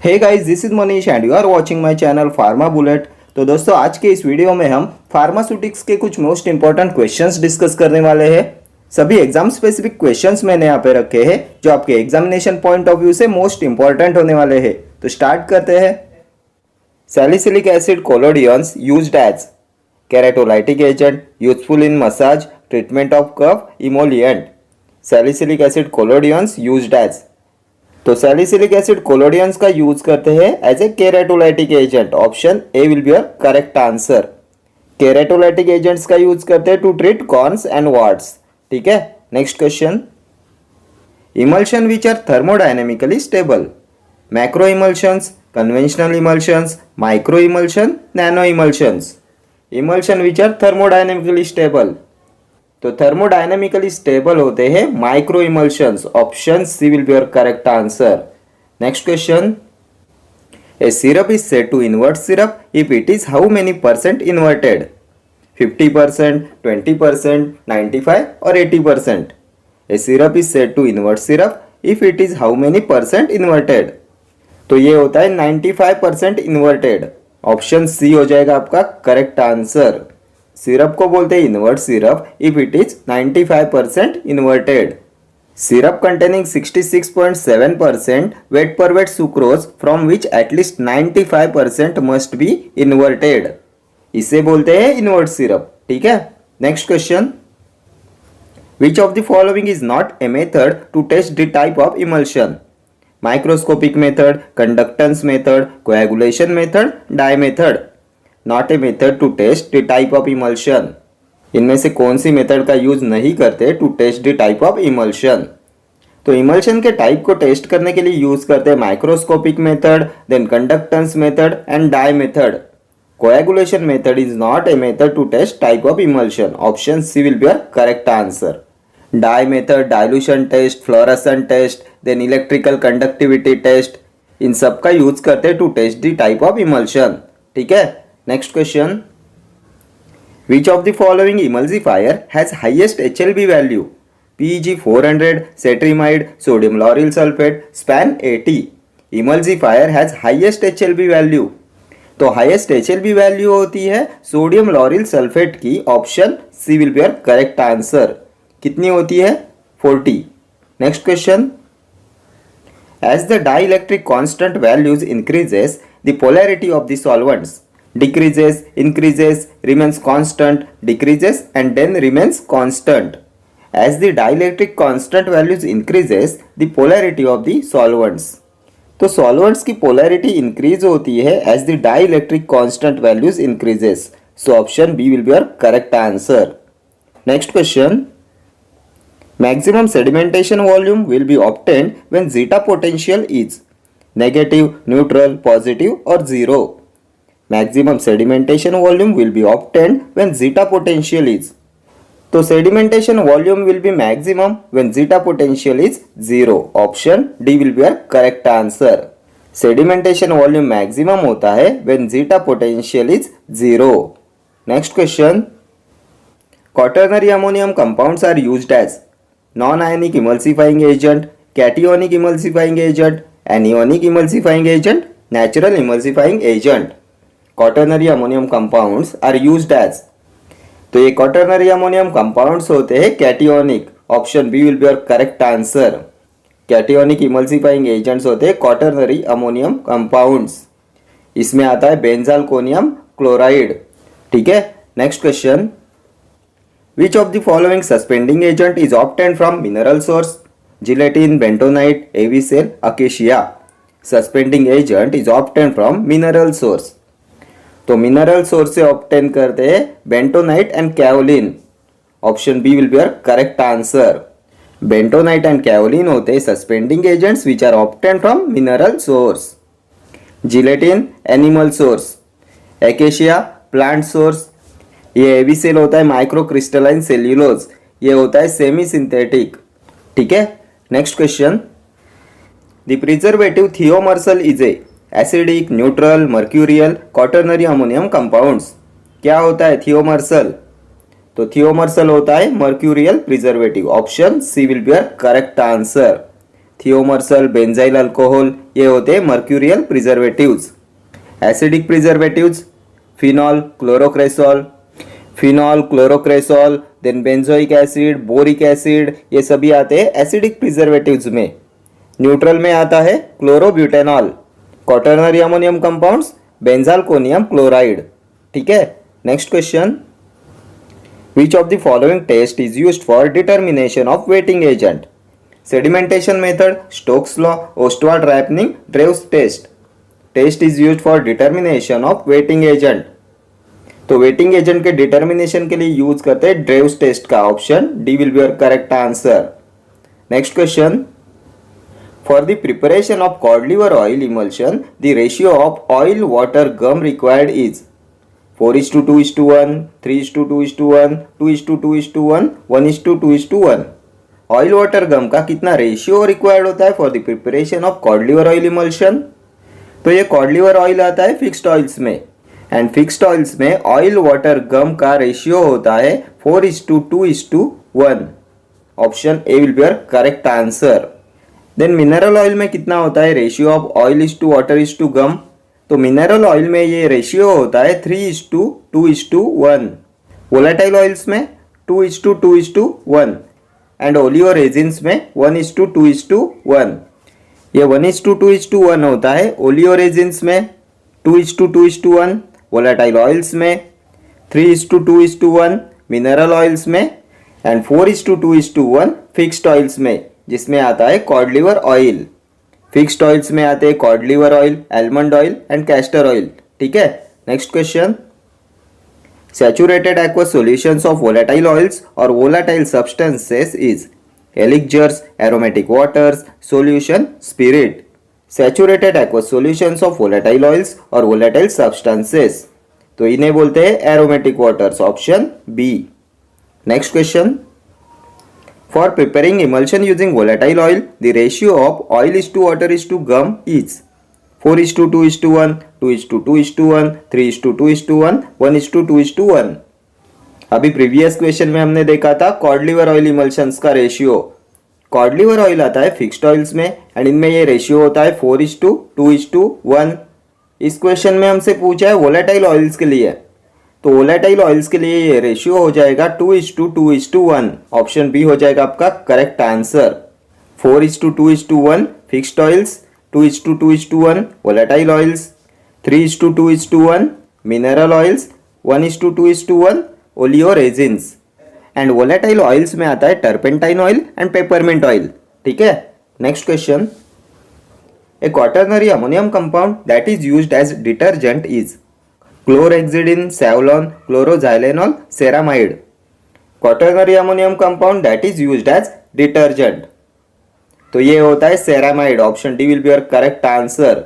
Hey guys, this is Manish and you are watching my channel pharma bullet. तो दोस्तों, आज के इस वीडियो में हम फार्मास्यूटिक्स के कुछ मोस्ट इंपॉर्टेंट क्वेश्चंस डिस्कस करने वाले हैं। सभी एग्जाम स्पेसिफिक क्वेश्चंस मैंने यहाँ पे रखे हैं जो आपके एग्जामिनेशन पॉइंट ऑफ व्यू से मोस्ट इंपॉर्टेंट होने वाले हैं। तो स्टार्ट करते हैं। Salicylic acid collodions used as keratolytic agent, useful in massage, treatment of cough, emollient. Salicylic acid collodions used as, तो सैलिसिलिक एसिड कोलोडियंस का यूज करते हैं as a keratolytic agent. Option A will be your correct answer. Keratolytic agents का use करते हैं to treat corns and warts. ठीक है, next question. Emulsion which are thermodynamically stable, macro emulsions, conventional emulsions, micro emulsion, nano emulsions. Emulsion which are thermodynamically stable, तो thermodynamically stable होते हैं micro emulsions. Option C will be your correct answer. Next question. A syrup is said to invert syrup if it is how many percent inverted, 50%, 20%, 95 और 80%। A syrup is said to invert syrup if it is how many percent inverted, तो ये होता है 95% inverted. Option C हो जाएगा आपका correct answer. Syrup को बोलते हैं invert syrup if it is 95% inverted. Syrup containing 66.7% weight per weight sucrose from which at least 95% must be inverted, इसे बोलते हैं इन्वर्ट सिरप। ठीक है, next question. Which of the following is not a method to test the type of emulsion, microscopic method, conductance method, coagulation method, dye method. Not a method to test the type of emulsion, इनमें से कौन सी method का use नहीं करते to test the type of emulsion. तो emulsion के type को टेस्ट करने के लिए यूज करते हैं microscopic method, then conductance method and die method. Coagulation method is not a method to test type of emulsion. Option C will be your correct answer. Dye method, dilution test, fluorescent test, then electrical conductivity test, इन सब का use करते हैं to test the type of emulsion. ठीक है, next question. Which of the following emulsifier has highest HLB value? PEG 400, cetrimide, sodium lauryl sulfate, SPAN 80. Emulsifier has highest HLB value. तो highest HLB value होती है sodium lauryl sulphate की। Option C will be your correct answer. कितनी होती है? 40। Next question. As the dielectric constant values increases, the polarity of the solvents decreases, increases, remains constant, decreases and then remains constant. As the dielectric constant values increases, the polarity of the solvents, तो solvents की polarity increase होती है as the dielectric constant values increases. So option B will be your correct answer. Next question. Maximum sedimentation volume will be obtained when zeta potential is negative, neutral, positive or zero. Maximum sedimentation volume will be obtained when zeta potential is, तो sedimentation volume will be maximum when zeta potential is 0. Option D will be your correct answer. Sedimentation volume maximum होता है when zeta potential is 0. Next question. Quaternary ammonium compounds are used as non-ionic emulsifying agent, cationic emulsifying agent, anionic emulsifying agent, natural emulsifying agent. Quaternary ammonium compounds are used as, तो ये quaternary ammonium compounds होते हैं cationic. Option B will be your correct answer. Cationic emulsifying agents होते हैं quaternary ammonium compounds. इसमें आता है benzalkonium chloride. ठीक है, next question. Which of the following suspending agent is obtained from mineral source, gelatin, bentonite, Avicel, acacia. Suspending agent is obtained from mineral source, तो mineral source से obtain करते हैं bentonite and kaolin. Option B will be your correct answer. Bentonite and kaolin होते हैं suspending agents which are obtain from mineral source. Gelatin animal source, acacia plant source, ये Avicel होता है micro crystalline cellulose, ये होता है semi synthetic. ठीक है, next question. The preservative thiomersal is a acidic, neutral, mercurial, quaternary ammonium compounds. क्या होता है थियोमर्सल? तो थियोमर्सल होता है mercurial preservative. Option C will be your correct answer. Thiomersal, benzyl alcohol, ये होते हैं mercurial preservatives. Acidic preservatives phenol, chlorocresol, then benzoic acid, boric acid, ये सभी आते हैं एसिडिक प्रिजर्वेटिव्स में। न्यूट्रल में आता है chlorobutanol, quaternary ammonium compounds, benzalkonium chloride. ठीक है, next question, which of the following test is used for determination of wetting agent? Sedimentation method, Stokes law, Ostwald ripening, Draves test. Test is used for determination of wetting agent, तो wetting agent के determination के लिए use करते हैं Draves test का। Option D will be your correct answer. Next question, for the preparation of cod liver oil emulsion, the ratio of oil water gum required is 4:2:1, 3:2:1, 2:2:1, 1:2:1। Oil water gum का कितना ratio required होता है for the preparation of cod liver oil emulsion? तो ये cod liver oil आता है fixed oils में, and fixed oils में ऑयल वाटर गम का रेशियो होता है 4:2:1। Option A will be your correct answer. Then mineral oil में कितना होता है ratio of oil is to water is to gum? तो मिनरल ऑयल में ये रेशियो होता है 3:2:1। वोलेटाइल ऑयल्स में 2:2:1 एंड ओलियो रेजिन्स में 1:2:1। ये 1:2:1 होता है ओलियो रेजिन्स में, 2:2:1 वोलेटाइल ऑयल्स में, 3:2:1 मिनरल ऑयल्स में, एंड 4:2:1 फिक्स्ड ऑयल्स में, जिसमें आता है cod liver oil. Fixed oils में आते हैं cod liver oil, almond oil and castor oil. ठीक है, next question, saturated aqueous solutions of volatile oils और volatile substances is elixirs, aromatic waters, solution, spirit. Saturated aqueous solutions of volatile oils और volatile substances, तो इन्हें बोलते हैं aromatic waters. Option B. Next question, for preparing emulsion using volatile oil, the ratio of oil is to water is to gum is 4:2:1, 2:2:1, 3:2:1, 1:2:1। अभी previous question में हमने देखा था कॉड लिवर ऑयल इमल्शंस का रेशियो। कॉड लिवर ऑयल आता है fixed oils में and इनमें ये रेशियो होता है 4:2:1। इस क्वेश्चन में हमसे पूछा है वोलेटाइल ऑयल्स के लिए, तो वोलेटाइल ऑयल्स के लिए ये रेशियो हो जाएगा 2:2:1। ऑप्शन बी हो जाएगा आपका correct answer. 4:2:1 fixed oils, 2:2:1 volatile oils, 3:2:1 mineral oils, 1:2:1 oleo resins. And volatile oils में आता है turpentine oil and peppermint oil. ठीक है, next question, a quaternary ammonium compound that is used as detergent is chlorhexidine, Savlon, chloroxylenol, ceramide. Quaternary ammonium compound that is used as detergent, तो ये होता है ceramide. Option D will be your correct answer.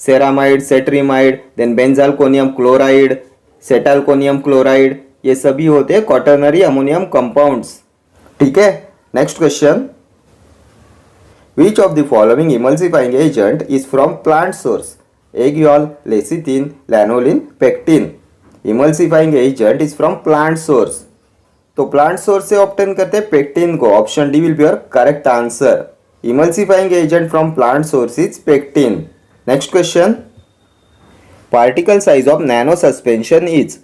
Ceramide, cetrimide, then benzalkonium chloride, cetalkonium chloride, ये सभी होते हैं quaternary ammonium compounds. ठीक है, next question, which of the following emulsifying agent is from plant source? Egg yolk, lecithin, lanolin, pectin. Emulsifying agent is from plant source, तो plant source से obtain करते हैं पेक्टिन को। Option D will be your correct answer. Emulsifying agent from plant source is pectin. Next question, particle size of nano suspension is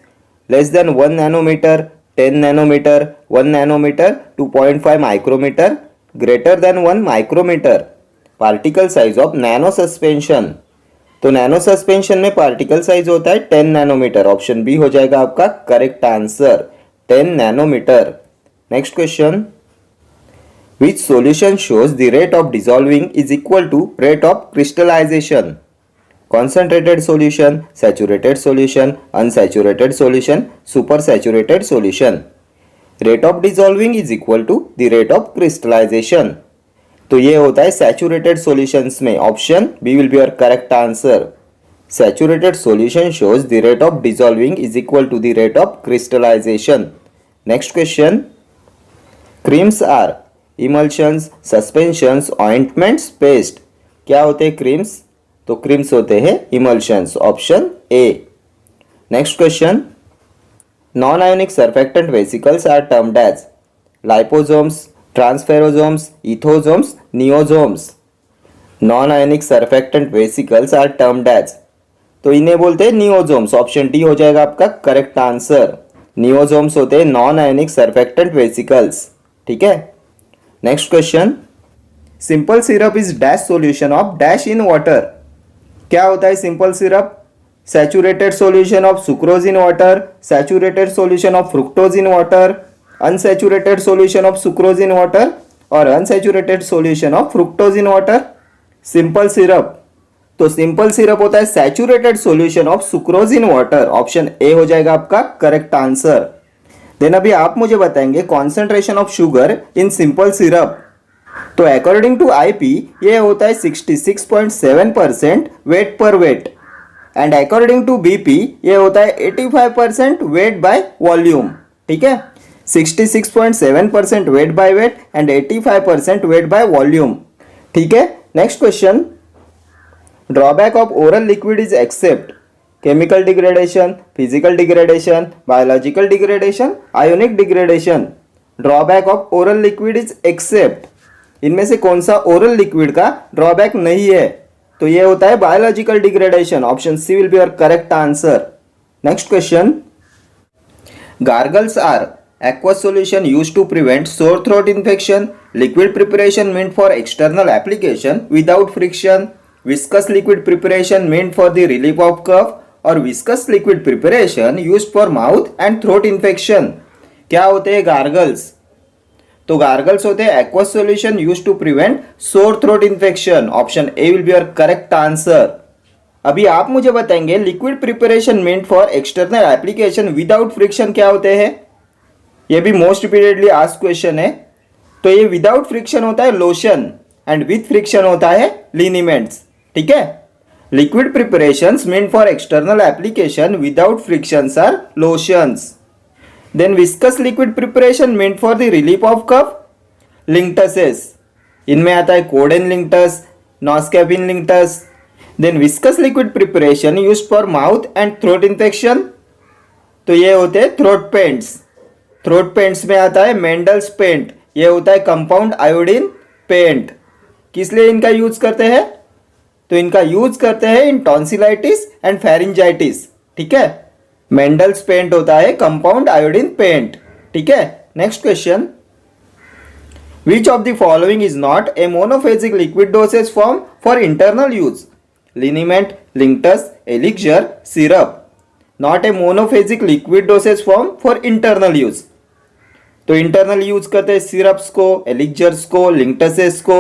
less than 1 nanometre, 10 nanometre, 1 nanometre, 2.5 micrometre, greater than 1 micrometre. Particle size of nano suspension, तो nano suspension में particle size होता है 10 nanometre. Option B हो जाएगा आपका correct answer, 10 nanometre. Next question, which solution shows the rate of dissolving is equal to rate of crystallisation? Concentrated solution, saturated solution, unsaturated solution, super saturated solution. Rate of dissolving is equal to the rate of crystallisation, तो ये होता है saturated solutions में। Option B will be your correct answer. Saturated solution shows the rate of dissolving is equal to the rate of crystallization. Next question, creams are emulsions, suspensions, ointments, paste. क्या होते हैं creams? तो creams होते हैं emulsions. Option A. Next question, non ionic surfactant vesicles are termed as liposomes, transfersomes, ethosomes, niosomes. Non ionic surfactant vesicles are termed as, तो इन्हें बोलते हैं नियोजोम्स। ऑप्शन डी हो जाएगा आपका करेक्ट आंसर। नियोजोम्स होते हैं नॉन आयनिक सरफेक्टेंट वेसिकल्स। ठीक है, next question, simple syrup is dash solution of dash in water. क्या होता है simple syrup? Saturated solution of sucrose in water, saturated solution of fructose in water, unsaturated solution of sucrose in water और unsaturated solution of fructose in water. Simple syrup, तो simple syrup होता है saturated solution of sucrose in water. Option A हो जाएगा आपका correct answer. Then अभी आप मुझे बताएंगे concentration of sugar in simple syrup. तो अकॉर्डिंग टू आईपी ये होता है 66.7% weight per weight and according to BP ये होता है 85% वेट बाय वॉल्यूम। ठीक है, 66.7% weight by weight and 85% weight by volume. ठीक है, next question, drawback of oral liquid is except chemical degradation, physical degradation, biological degradation, ionic degradation. Drawback of oral liquid is except, इनमें से कौन सा oral liquid का drawback नहीं है? तो ये होता है biological degradation. Option C will be your correct answer. Next question, gargles are aqueous solution used to prevent sore throat infection, liquid preparation meant for external application without friction, viscous liquid preparation meant for the relief of cough और viscous liquid preparation used for mouth and throat infection। क्या होते हैं gargles? तो gargles होते हैं aqueous solution used to prevent sore throat infection। Option A will be your correct answer. अभी आप मुझे बताएंगे liquid preparation meant for external application without friction क्या होते हैं? ये भी मोस्ट रिपीटेडली आस्क्ड क्वेश्चन है। तो ये विदाउट फ्रिक्शन होता है लोशन एंड विथ फ्रिक्शन होता है लिनीमेंट्स। ठीक है, liquid preparations meant for external application without frictions are lotions. Then viscous liquid preparation meant for the relief of cough, linctuses. इनमें आता है codeine linctus, noscapine linctus. Then viscous liquid preparation used for mouth and throat infection, तो ये होते हैं throat paints. Throat paints में आता है मेंडल्स पेंट, ये होता है कंपाउंड आयोडीन पेंट। किस लिए इनका यूज करते हैं? तो इनका यूज करते हैं इन टॉन्सिलाइटिस एंड फेरिंजाइटिस। ठीक है, मेंडल्स पेंट होता है कंपाउंड आयोडीन पेंट। ठीक है, next question, which of the following is not a monophasic liquid dosage form for internal use? Liniment, linctus, elixir, syrup. Not a monophasic liquid dosage form for internal use. तो internal use करते हैं syrups को, एलिक्जर्स को, लिंक्टसेस को।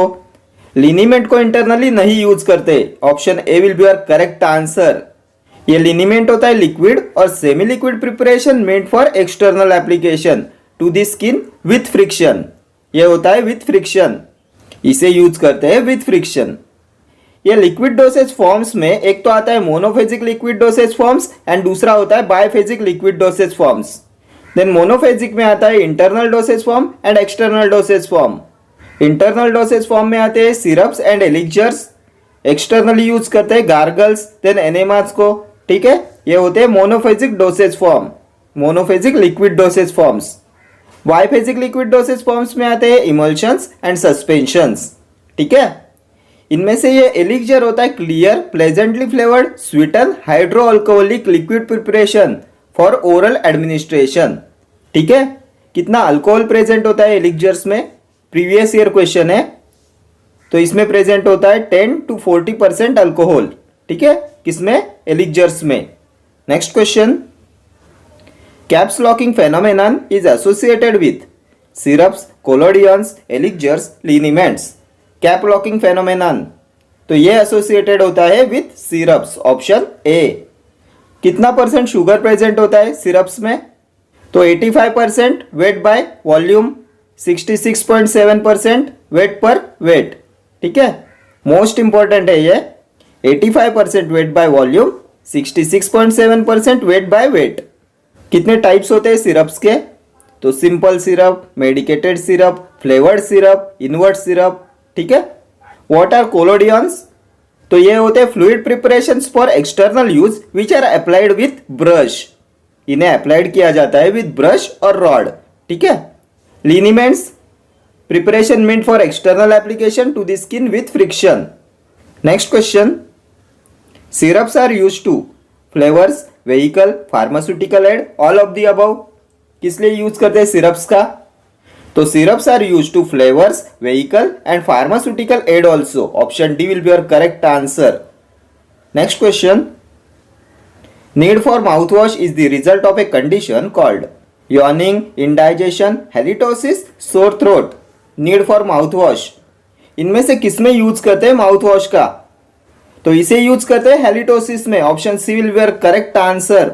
लिनीमेंट को internally नहीं use करते। Option A will be your correct answer. ये लिनीमेंट होता है लिक्विड और semi liquid preparation made for external application to the skin with friction. ये होता है विथ फ्रिक्शन, इसे यूज करते हैं विथ फ्रिक्शन। ये लिक्विड डोसेज फॉर्म्स में एक तो आता है monophasic liquid dosage forms and दूसरा होता है biphasic liquid dosage forms. Then monophasic में आता है internal dosage form and external dosage form. Internal dosage form में आते हैं सिरप्स एंड एलिक्जर्स। एक्सटर्नली यूज करते हैं गार्गल्स देन एनेमास को। ठीक है, ये होते हैं monophasic dosage form, monophasic liquid dosage forms. Biphasic liquid dosage forms में आते हैं इमल्शंस एंड सस्पेंशंस। ठीक है, इनमें से ये एलिक्जर होता है clear pleasantly flavoured Sutton hydro alcoholic liquid preparation for oral administration. ठीक है, कितना अल्कोहल प्रेजेंट होता है एलिक्जर्स में? प्रीवियस ईयर क्वेश्चन है, तो इसमें प्रेजेंट होता है 10 to 40% अल्कोहल। ठीक है, किसमें? एलिक्जर्स में। Next question, caps locking phenomenon is associated with syrups, collodions, elixirs, liniments. Cap locking phenomenon, तो ये एसोसिएटेड होता है विथ सिरप्स। Option A. कितना परसेंट शुगर प्रेजेंट होता है सिरप्स में? तो 85% weight by volume, 66.7% weight per weight. ठीक है, मोस्ट इंपॉर्टेंट है ये। 85% weight by volume, 66.7% weight by weight. कितने टाइप्स होते हैं सिरप्स के? तो simple syrup, medicated syrup, flavoured syrup, invert syrup. ठीक है, व्हाट आर कोलोडियंस? तो ये होते हैं fluid preparations for external use which are applied with brush. इन्हें अप्लाइड किया जाता है विथ ब्रश और रॉड। ठीक है, लिनीमेंट्स preparation meant for external application to the skin with friction. Next question, syrups are use to flavours, vehicle, pharmaceutical aid, all of the above. किस लिए use करते हैं सिरप्स का? तो syrups are use to flavours, vehicle and pharmaceutical aid also. Option D will be your correct answer. Next question, need for mouthwash is the result of a condition called yawning, indigestion, halitosis, sore throat। Need for mouthwash, इनमें से किसमें use करते हैं mouthwash का? तो इसे use करते हैं हेलिटोसिस में। Option C will be your correct answer.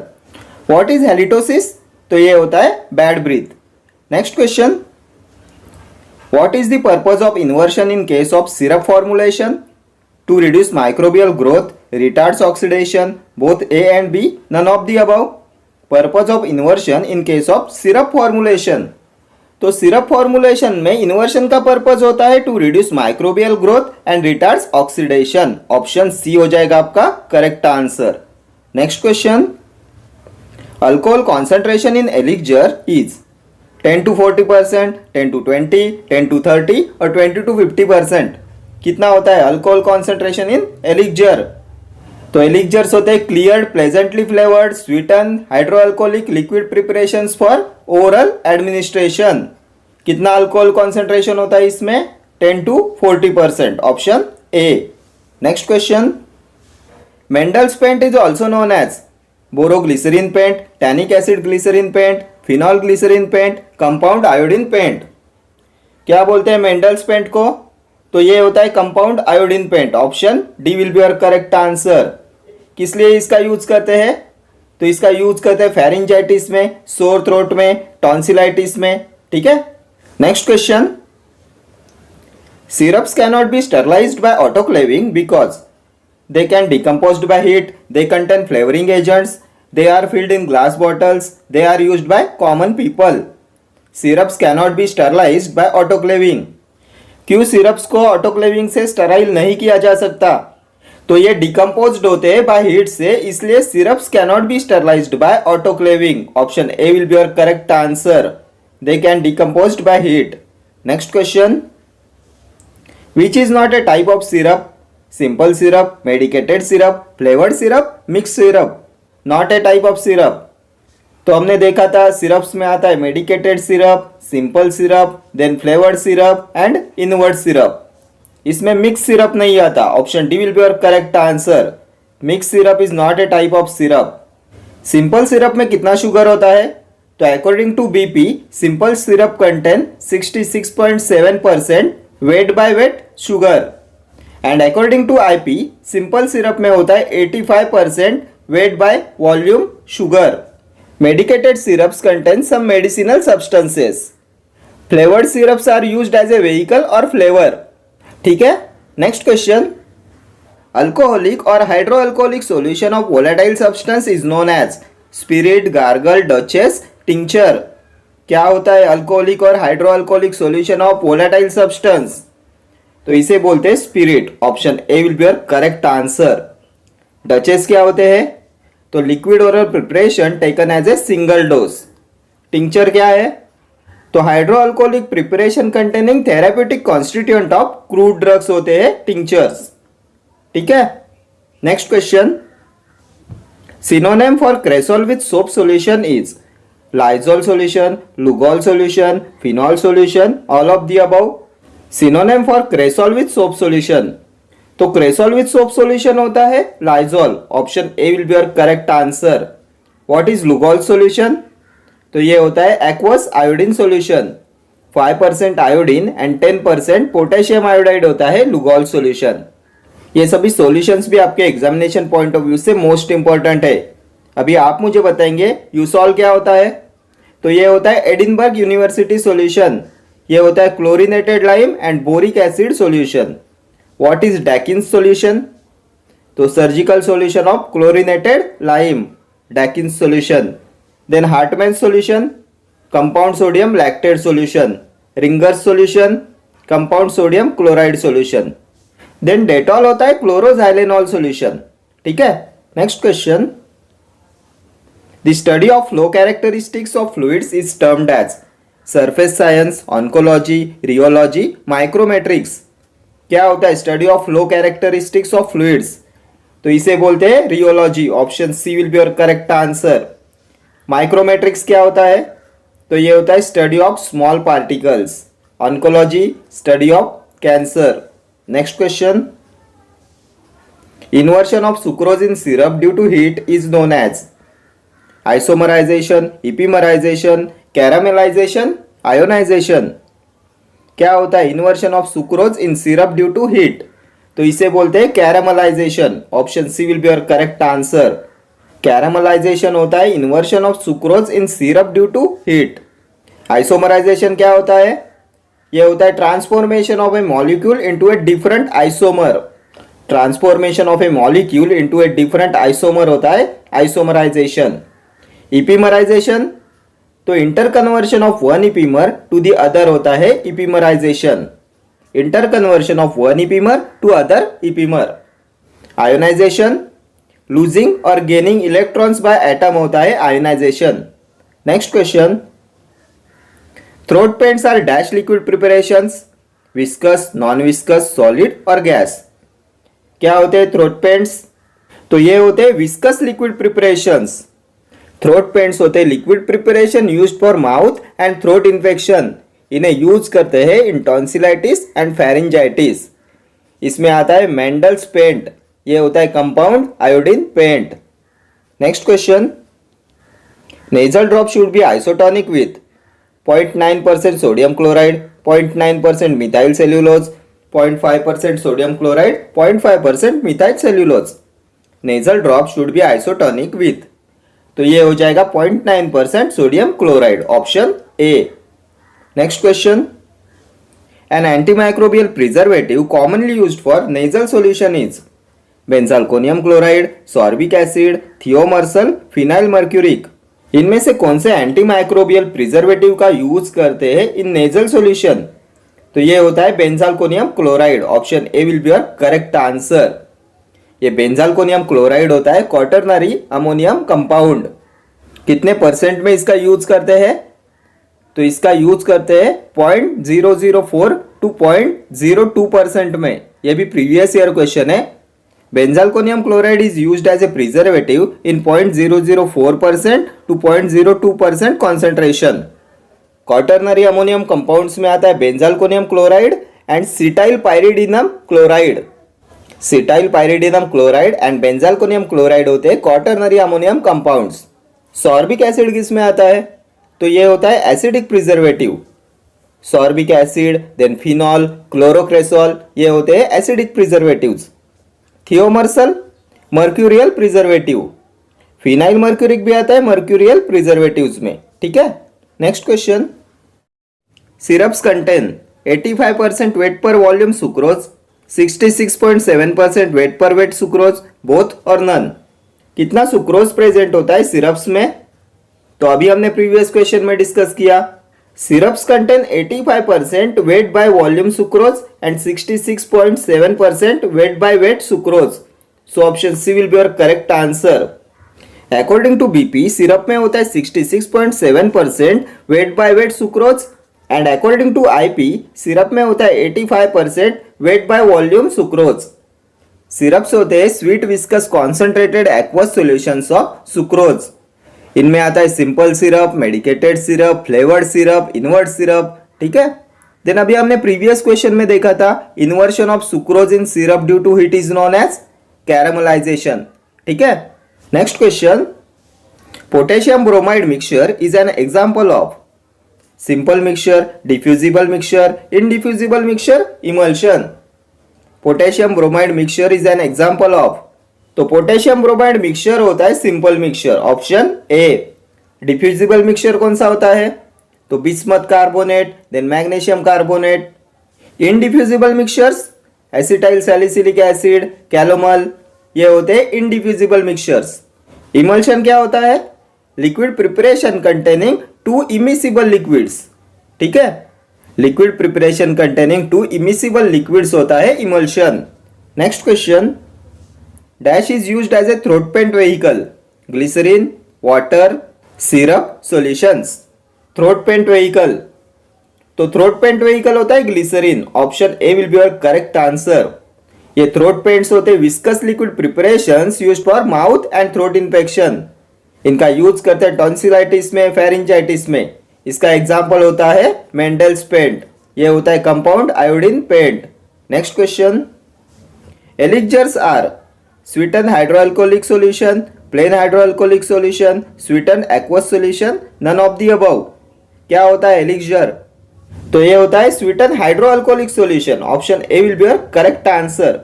What is halitosis? तो ये होता है bad breath. Next question, what is the purpose of inversion in case of syrup formulation? To reduce microbial growth, retards oxidation, both A and B, none of the above. Purpose of inversion in case of syrup formulation, तो syrup formulation में inversion का purpose होता है to reduce microbial growth and retards oxidation. Option C हो जाएगा आपका correct answer. Next question, alcohol concentration in elixir is 10 to 40%, 10 to 20, 10 to 30 और 20 to 50%। कितना होता है अल्कोहल कॉन्सेंट्रेशन इन एलिक्जर? तो एलिक्जर्स होते हैं cleared, pleasantly flavoured, sweeten, hydroalcoholic liquid preparations for oral administration. कितना अल्कोहल कॉन्सेंट्रेशन होता है इसमें? 10 to 40%। Option A. Next question, Mandl's paint is also known as boroglycerin paint, tannic acid glycerin paint, phenol glycerin paint, compound iodine paint. क्या बोलते हैं Mendel's paint को? तो ये होता है compound iodine paint. Option D will be your correct answer. किस लिए इसका यूज करते हैं? तो इसका यूज करते हैं फेरिंजाइटिस में, सोर थ्रोट में, टॉन्सिलाइटिस में। ठीक है। Next question, syrups can not be sterilised by autoclaving because they can decomposed by heat, they contain flavoring agents, they are filled in glass bottles, they are used by common people। syrups cannot be sterilized by autoclaving। क्यों syrups को autoclaving से स्टराइल नहीं किया जा सकता? तो ये decomposed होते हैं बाय हीट से, इसलिए syrups cannot be sterilised by autoclaving. Option A will be your correct answer. They can decomposed by heat. Next question, which is not a type of syrup? Simple syrup, medicated syrup, flavoured syrup, mix syrup. Not a type of syrup, तो हमने देखा था syrups में आता है medicated syrup, simple syrup, then flavoured syrup and invert syrup. इसमें mix syrup नहीं आता। Option D will be your correct answer. Mix syrup is not a type of syrup. Simple syrup में कितना शुगर होता है? तो according to BP, simple syrup contain 66.7% weight by weight sugar and according to IP, simple syrup में होता है 85% weight by volume sugar. Medicated syrups contain some medicinal substances. Flavoured syrups are used as a vehicle और flavour. ठीक है। Next question, alcoholic और hydroalcoholic solution of volatile substance is known as spirit, gargle, douches, tincture. क्या होता है alcoholic और hydroalcoholic solution of volatile substance? तो इसे बोलते हैं spirit. Option A will be your correct answer. Douches क्या होते हैं? तो liquid oral preparation taken as a single dose. Tincture क्या है? तो hydroalcoholic preparation containing therapeutic constituent of crude drugs होते हैं टिंचर्स। ठीक है। Next question, synonym for cresol with soap solution is Lizol solution, Lugol solution, phenol solution, all of the above. Synonym for cresol with soap solution, तो cresol with soap solution होता है Lizol. Option A will be your correct answer. What is Lugol solution? तो ये होता है aqueous iodine solution. 5% iodine and 10% potassium iodide होता है Lugol solution. ये सभी सॉल्यूशंस भी आपके एग्जामिनेशन पॉइंट ऑफ व्यू से मोस्ट इंपॉर्टेंट है। अभी आप मुझे बताएंगे यूसॉल क्या होता है? तो ये होता है एडिनबर्ग यूनिवर्सिटी सॉल्यूशन। ये होता है chlorinated lime and boric acid solution. What is Dakin's solution? तो surgical solution of chlorinated lime, Dakin's solution. Then Hartmann solution, compound sodium lactate solution. Ringer's solution, compound sodium chloride solution. Then Dettol होता है chloroxylenol solution. ठीक है। Next question, the study of flow characteristics of fluids is termed as surface science, oncology, rheology, micromeritics. क्या होता है? Study of flow characteristics of fluids, तो इसे बोलते हैं rheology. Option C will be your correct answer. Micromeritics क्या होता है? तो ये होता है study of small particles. Oncology study of cancer. Next question, inversion of sucrose in syrup due to heat is known as isomerization, epimerization, caramelization, ionization। क्या होता है inversion of sucrose in syrup due to heat? तो इसे बोलते हैं caramelization. Option C will be your correct answer. Caramelization होता है inversion of sucrose in syrup due to heat. Isomerization क्या होता है? यह होता है transformation of a molecule into a different isomer. Transformation of a molecule into a different isomer होता है आइसोमराइजेशन। इपीमराइजेशन तो inter conversion of one epimer to the other होता है epimerization. Inter conversion of one epimer to other epimer. Ionization losing और gaining electrons by atom होता है ionization. Next question, throat paints are dash liquid preparations, viscous, non viscous, solid और gas. क्या होते हैं throat paints? तो ये होते हैं viscous liquid preparations. Throat paints होते हैं liquid preparation used for mouth and throat infection. इन्हें यूज करते हैं इन टॉन्सिलाइटिस एंड फेरिंजाइटिस। इसमें आता है मेंडल्स पेंट, ये होता है compound iodine paint. Next question, nasal drop should be isotonic with 0.9% sodium chloride, 0.9% methyl cellulose, 0.5% sodium chloride, 0.5% methyl cellulose. Nasal drop should be isotonic with, तो ये हो जाएगा 0.9% sodium chloride. Option A. Next question, an antimicrobial preservative commonly used for nasal solution is benzalkonium chloride, sorbic acid, thiomersal, phenyl mercuric. इनमें से कौन से antimicrobial preservative का use करते हैं इन नेजल सॉल्यूशन? तो ये होता है benzalkonium chloride. Option A will be your correct answer. ये बेंजाल्कोनियम क्लोराइड होता है क्वाटरनरी अमोनियम कंपाउंड। कितने परसेंट में इसका यूज करते हैं? तो इसका यूज करते हैं 0.004 to 0.02% में। यह भी प्रीवियस ईयर क्वेश्चन है। Benzalkonium chloride is used as a preservative in 0.004% to 0.02% concentration. Quaternary ammonium compounds में आता है benzalkonium chloride and cetyl pyridinium chloride. Cetyl pyridinium chloride and benzalkonium chloride होते हैं quaternary ammonium compounds. Sorbic acid किस में आता है? तो ये होता है acidic preservative. Sorbic acid, then phenol, chlorocresol, ये होते हैं acidic preservatives. Thiomersal mercurial preservative. Phenyl mercuric भी आता है मर्क्यूरियल प्रिजर्वेटिव्स में। ठीक है। Next question, syrups contain 85% weight per volume sucrose, 66.7% weight per weight sucrose, both और नन। कितना सुक्रोज प्रेजेंट होता है सिरप्स में? तो अभी हमने प्रीवियस क्वेश्चन में डिस्कस किया। Syrups contain 85% weight by volume sucrose and 66.7% weight by weight sucrose. So option C will be your correct answer. According to BP syrup में होता है 66.7% weight by weight sucrose and according to IP syrup में होता है 85% weight by volume sucrose. Syrups होते हैं sweet viscous concentrated aqueous solutions of sucrose. इनमें आता है simple syrup, medicated syrup, flavoured syrup, invert syrup. ठीक है। देन अभी हमने प्रीवियस क्वेश्चन में देखा था inversion of sucrose in syrup due to heat is known as caramelization. ठीक है। Next question, potassium bromide mixture is an example of simple mixture, diffusible mixture, indiffusible mixture, emulsion. Potassium bromide mixture is an example of, तो potassium bromide mixture होता है simple mixture. Option A. Diffusible mixture कौन सा होता है? तो bismuth carbonate, then magnesium carbonate. Indiffusible mixtures acetyl salicylic acid, calomel, ये होते हैं इनडिफ्यूजिबल मिक्सचर्स। इमल्शन क्या होता है? Liquid preparation containing two immiscible liquids. ठीक है। Liquid preparation containing two immiscible liquids होता है emulsion. Next question, dash is used as a throat paint vehicle, glycerine, water, syrup, solutions. Throat paint vehicle, तो throat paint vehicle होता है glycerine. Option A will be your correct answer. ये throat paints होते हैं viscous liquid preparations used for mouth and throat infection. इनका use करते हैं tonsillitis में, फेरिंजाइटिस में। इसका एग्जांपल होता है मेंडल्स पेंट। ये होता है compound iodine paint. Next question, elixirs are sweeten hydroalcoholic solution, plain hydroalcoholic solution, sweeten aqueous solution, none of the above. क्या होता है एलिक्जर? तो ये होता है sweeten hydroalcoholic solution. Option A will be your correct answer.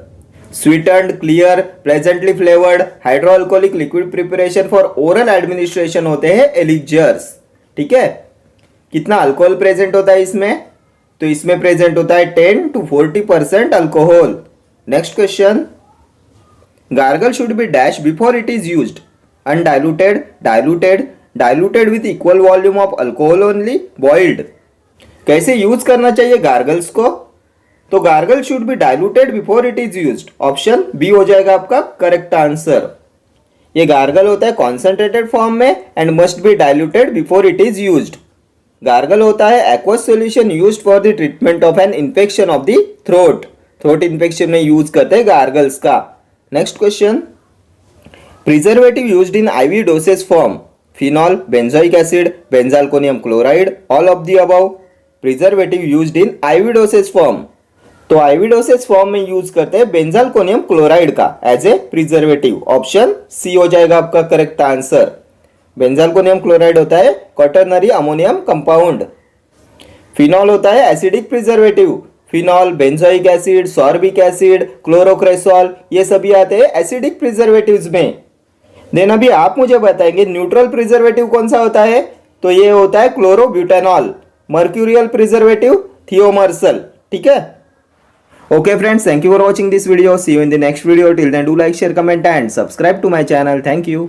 Sweetened, clear, pleasantly flavoured hydroalcoholic liquid preparation for oral administration होते हैं एलिक्जर्स। ठीक है, कितना अल्कोहल प्रेजेंट होता है इसमें? तो इसमें प्रेजेंट होता है 10 to 40% alcohol. Next question, gargle should be dash before it is used, undiluted, diluted, diluted with equal volume of alcohol only, boiled. कैसे यूज करना चाहिए गार्गल्स को? तो gargle should be diluted before it is used. Option B हो जाएगा आपका correct answer. ये gargle होता है कॉन्सेंट्रेटेड फॉर्म में and must be diluted before it is used. Gargle होता है aqueous solution used for the treatment of an infection of the throat. Throat infection में यूज करते हैं गार्गल्स का। Next question, preservative used in IV dosage form, phenol, benzoic acid, benzalkonium chloride, all of the above. Preservative used in IV dosage form, तो IV dosage form में use करते हैं benzalkonium chloride का as a preservative. Option C हो जाएगा आपका correct answer. बेंजाल्कोनियम chloride होता है क्वाटरनरी अमोनियम कंपाउंड। फिनॉल होता है acidic preservative. Phenol, benzoic acid, sorbic acid, chlorocresol, ये सभी आते हैं एसिडिक प्रिजर्वेटिव्स में। देन अभी आप मुझे बताएंगे न्यूट्रल प्रिजर्वेटिव कौन सा होता है? तो ये होता है क्लोरोब्यूटेनॉल। Mercurial preservative थियोमर्सल। ठीक है, okay friends, thank you for watching this video. See you in the next video. Till then, do like, share, comment and subscribe to my channel. Thank you.